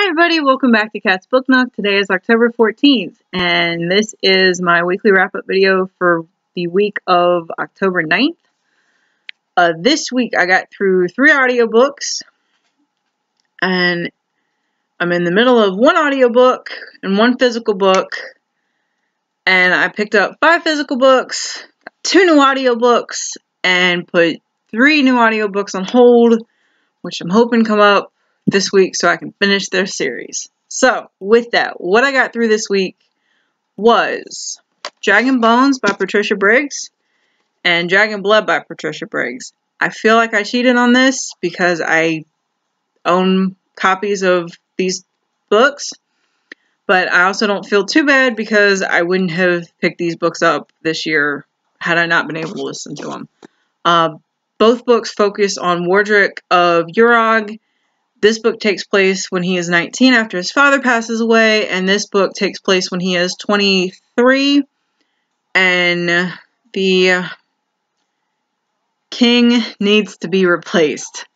Hi everybody, welcome back to Cat's Book Nook. Today is October 14th, and this is my weekly wrap-up video for the week of October 9th. This week I got through 3 audiobooks, and I'm in the middle of 1 audiobook and 1 physical book, and I picked up 5 physical books, 2 new audiobooks, and put 3 new audiobooks on hold, which I'm hoping come up this week so I can finish their series. So, with that, what I got through this week was Dragon Bones by Patricia Briggs and Dragon Blood by Patricia Briggs. I feel like I cheated on this because I own copies of these books, but I also don't feel too bad because I wouldn't have picked these books up this year had I not been able to listen to them. Both books focus on Wardrick of Urog. This book takes place when he is 19 after his father passes away, and this book takes place when he is 23, and the king needs to be replaced.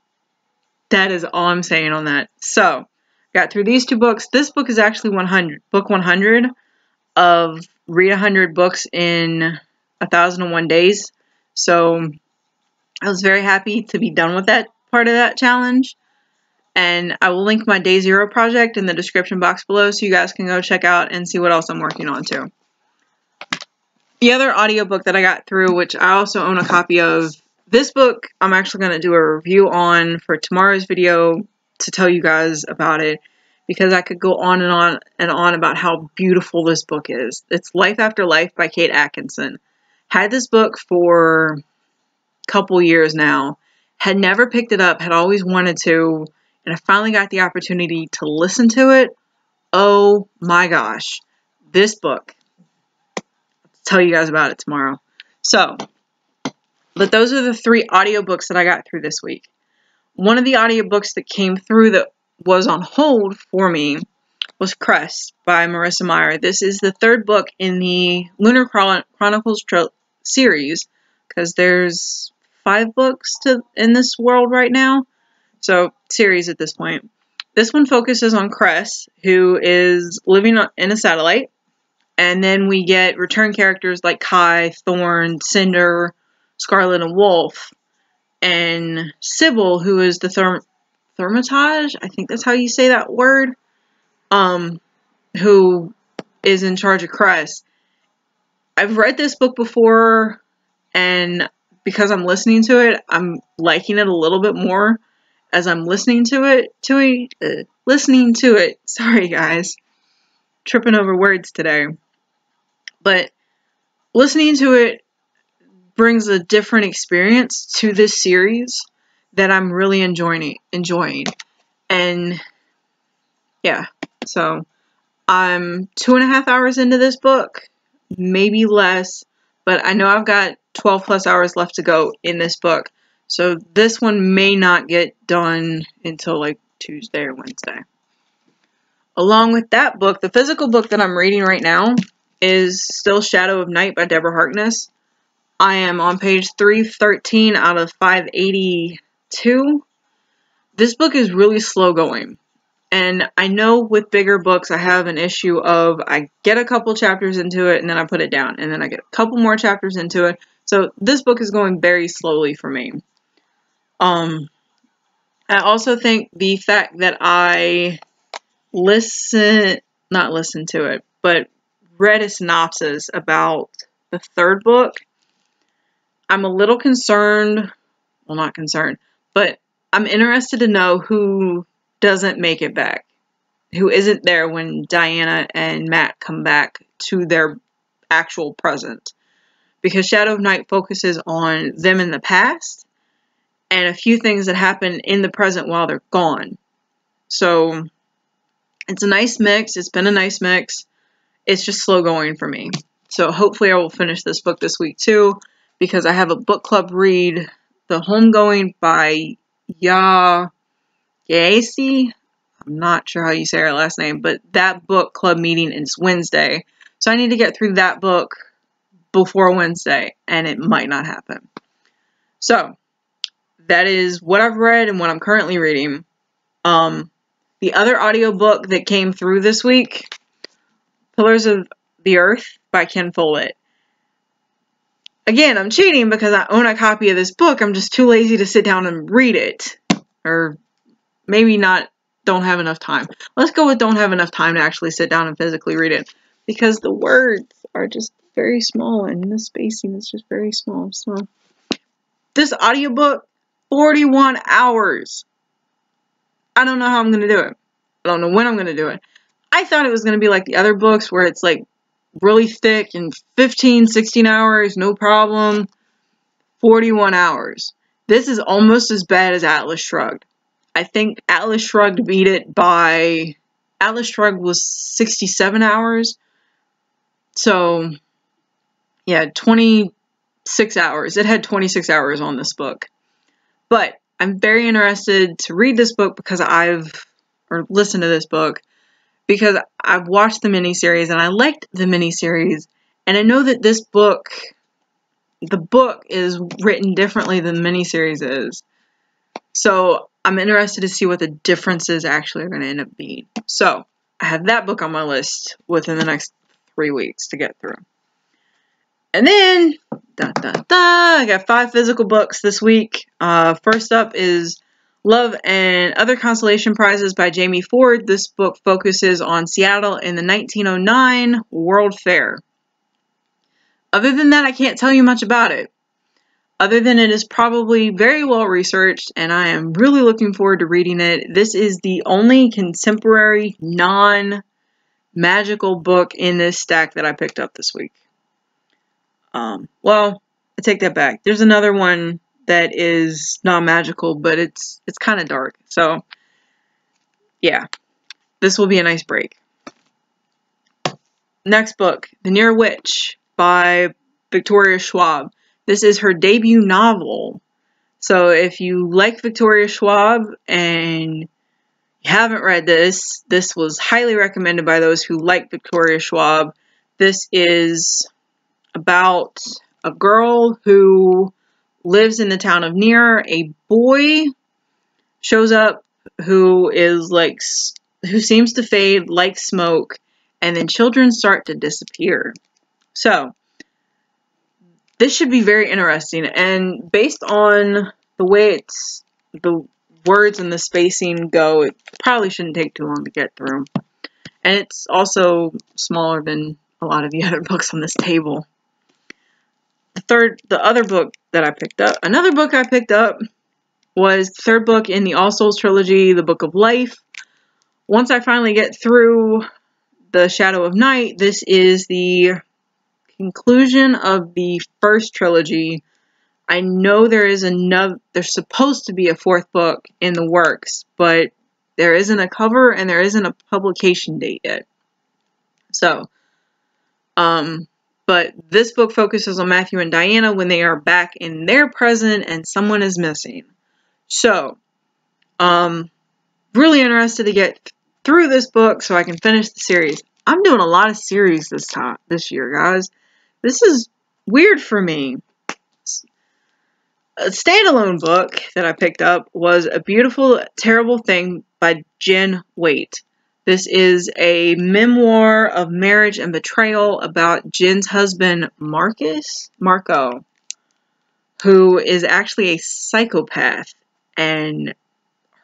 That is all I'm saying on that. So, got through these 2 books. This book is actually book 100 of Read 100 Books in 1001 Days. So, I was very happy to be done with that part of that challenge. And I will link my Day Zero project in the description box below so you guys can go check out and see what else I'm working on too. The other audiobook that I got through, which I also own a copy of, this book I'm actually going to do a review on for tomorrow's video to tell you guys about it, because I could go on and on about how beautiful this book is. It's Life After Life by Kate Atkinson. Had this book for a couple years now. Had never picked it up, had always wanted to, and I finally got the opportunity to listen to it. Oh my gosh. This book. I'll tell you guys about it tomorrow. So, but those are the 3 audiobooks that I got through this week. One of the audiobooks that came through that was on hold for me was Cress by Marissa Meyer. This is the 3rd book in the Lunar Chronicles series, because there's 5 books in this world right now. So, series at this point. This one focuses on Cress, who is living in a satellite. And then we get return characters like Kai, Thorn, Cinder, Scarlet, and Wolf. And Sybil, who is the Thermitage, I think that's how you say that word, who is in charge of Cress. I've read this book before, and because I'm listening to it, I'm liking it a little bit more as I'm listening to it. Sorry guys, tripping over words today. But listening to it brings a different experience to this series that I'm really enjoying. And yeah, so I'm 2.5 hours into this book, maybe less, but I know I've got 12 plus hours left to go in this book. So this one may not get done until like Tuesday or Wednesday. Along with that book, the physical book that I'm reading right now is still Shadow of Night by Deborah Harkness. I am on page 313 out of 582. This book is really slow going. And I know with bigger books I have an issue of I get a couple chapters into it and then I put it down. And then I get a couple more chapters into it. So this book is going very slowly for me. I also think the fact that I not listened to it, but read a synopsis about the 3rd book, I'm a little concerned, well not concerned, but I'm interested to know who doesn't make it back, who isn't there when Diana and Matt come back to their actual present. Because Shadow of Night focuses on them in the past, and a few things that happen in the present while they're gone. So, it's a nice mix. It's been a nice mix. It's just slow going for me. So, hopefully I will finish this book this week too, because I have a book club read, The Homegoing by Yaesi. I'm not sure how you say her last name, but that book club meeting is Wednesday. So, I need to get through that book before Wednesday, and it might not happen. So, that is what I've read and what I'm currently reading. The other audiobook that came through this week, Pillars of the Earth by Ken Follett. Again, I'm cheating because I own a copy of this book. I'm just too lazy to sit down and read it. Or maybe not, don't have enough time. Let's go with don't have enough time to actually sit down and physically read it. Because the words are just very small and the spacing is just very small. So, this audiobook, 41 hours. I don't know how I'm going to do it. I don't know when I'm going to do it. I thought it was going to be like the other books where it's like really thick and 15, 16 hours, no problem. 41 hours. This is almost as bad as Atlas Shrugged. I think Atlas Shrugged beat it by... Atlas Shrugged was 67 hours. So, yeah, 26 hours. It had 26 hours on this book. But I'm very interested to read this book because or listen to this book, because I've watched the miniseries and I liked the miniseries. And I know that this book, the book is written differently than the miniseries is. So I'm interested to see what the differences actually are going to end up being. So I have that book on my list within the next 3 weeks to get through. And then, I got 5 physical books this week. First up is Love and Other Consolation Prizes by Jamie Ford. This book focuses on Seattle in the 1909 World Fair. Other than that, I can't tell you much about it. Other than it is probably very well researched, and I am really looking forward to reading it. This is the only contemporary, non-magical book in this stack that I picked up this week. Well, I take that back. There's another one that is non-magical, but it's kind of dark. So, yeah, this will be a nice break. Next book, The Near Witch by Victoria Schwab. This is her debut novel. So if you like Victoria Schwab and you haven't read this, this was highly recommended by those who like Victoria Schwab. This is about a girl who lives in the town of Near. A boy shows up who seems to fade like smoke, and then children start to disappear. So this should be very interesting, and based on the way the words and the spacing go, it probably shouldn't take too long to get through. And it's also smaller than a lot of the other books on this table. Another book I picked up was the third book in the All Souls trilogy, The Book of Life. Once I finally get through The Shadow of Night, this is the conclusion of the first trilogy. I know there's supposed to be a 4th book in the works, but there isn't a cover and there isn't a publication date yet. So, but this book focuses on Matthew and Diana when they are back in their present and someone is missing. So, really interested to get through this book so I can finish the series. I'm doing a lot of series this year, guys. This is weird for me. A standalone book that I picked up was A Beautiful, Terrible Thing by Jen Waite. This is a memoir of marriage and betrayal about Jen's husband, Marco, who is actually a psychopath, and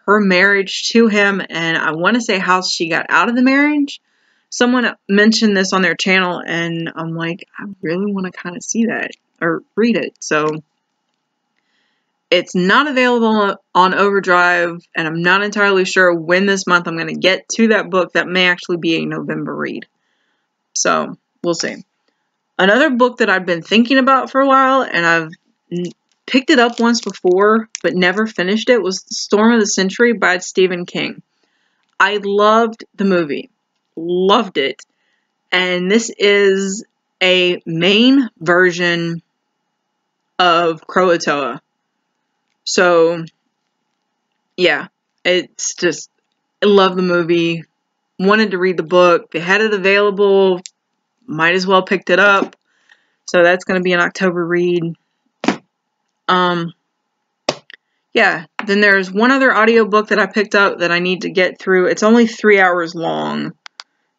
her marriage to him, and I want to say how she got out of the marriage. Someone mentioned this on their channel, and I'm like, I really want to kind of see that, or read it. So, it's not available on Overdrive, and I'm not entirely sure when this month I'm going to get to that book. That may actually be a November read. So, we'll see. Another book that I've been thinking about for a while, and I've picked it up once before, but never finished it, was The Storm of the Century by Stephen King. I loved the movie. Loved it. And this is a main version of Croatoa. So, yeah, it's just, I love the movie, wanted to read the book, they had it available, might as well picked it up, so that's going to be an October read. Yeah, yeah, then there's one other audiobook that I picked up that I need to get through. It's only 3 hours long.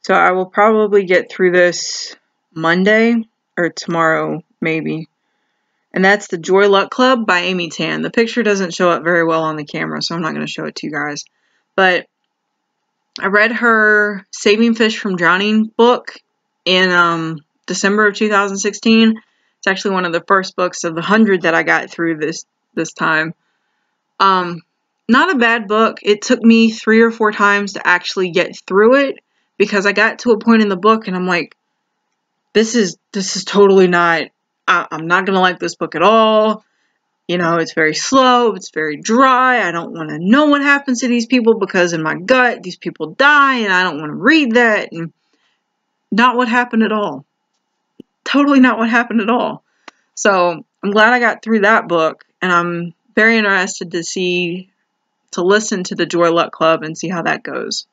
So I will probably get through this Monday or tomorrow, maybe. And that's The Joy Luck Club by Amy Tan. The picture doesn't show up very well on the camera, so I'm not going to show it to you guys. But I read her Saving Fish from Drowning book in December of 2016. It's actually one of the first books of the 100 that I got through this time. Not a bad book. It took me 3 or 4 times to actually get through it, because I got to a point in the book and I'm like, this is totally not, I'm not going to like this book at all. You know, it's very slow, it's very dry, I don't want to know what happens to these people because in my gut, these people die and I don't want to read that. And not what happened at all. Totally not what happened at all. So I'm glad I got through that book, and I'm very interested to listen to the Joy Luck Club and see how that goes.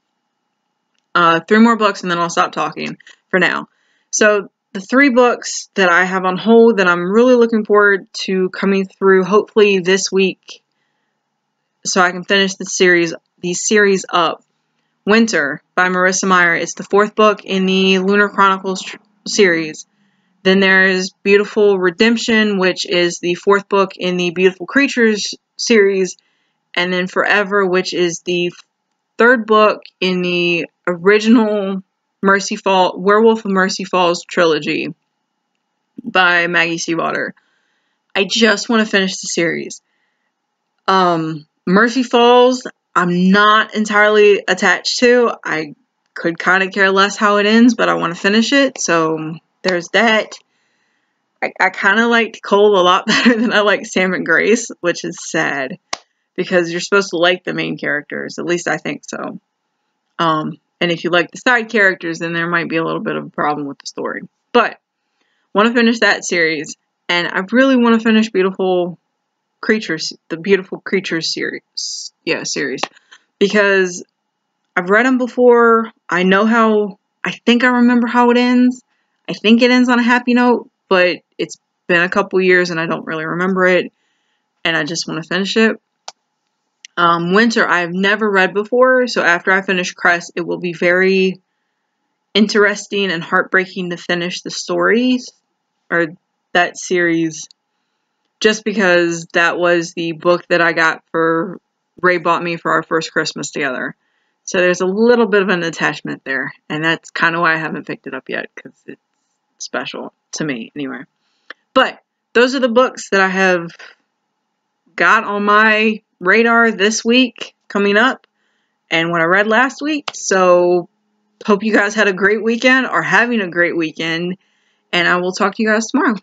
3 more books and then I'll stop talking for now. So the 3 books that I have on hold that I'm really looking forward to coming through hopefully this week so I can finish these series up. Winter by Marissa Meyer. It's the 4th book in the Lunar Chronicles series. Then there's Beautiful Redemption, which is the 4th book in the Beautiful Creatures series. And then Forever, which is the 3rd book in the original Werewolf of Mercy Falls trilogy by Maggie Seawater. I just want to finish the series. Mercy Falls, I'm not entirely attached to. I could kind of care less how it ends, but I want to finish it, so there's that. I kind of liked Cole a lot better than I like Sam and Grace, which is sad, because you're supposed to like the main characters. At least I think so. And if you like the side characters, then there might be a little bit of a problem with the story. But want to finish that series, and I really want to finish the Beautiful Creatures series. Yeah, series. Because I've read them before. I think I remember how it ends. I think it ends on a happy note, but it's been a couple years and I don't really remember it. And I just want to finish it. Winter, I've never read before, so after I finish Cress, it will be very interesting and heartbreaking to finish the stories, or that series, just because that was the book that I got Ray bought me for our first Christmas together. So there's a little bit of an attachment there, and that's kind of why I haven't picked it up yet, because it's special to me, anyway. But those are the books that I have got on my radar this week coming up, and what I read last week. So hope you guys had a great weekend, or having a great weekend, and I will talk to you guys tomorrow.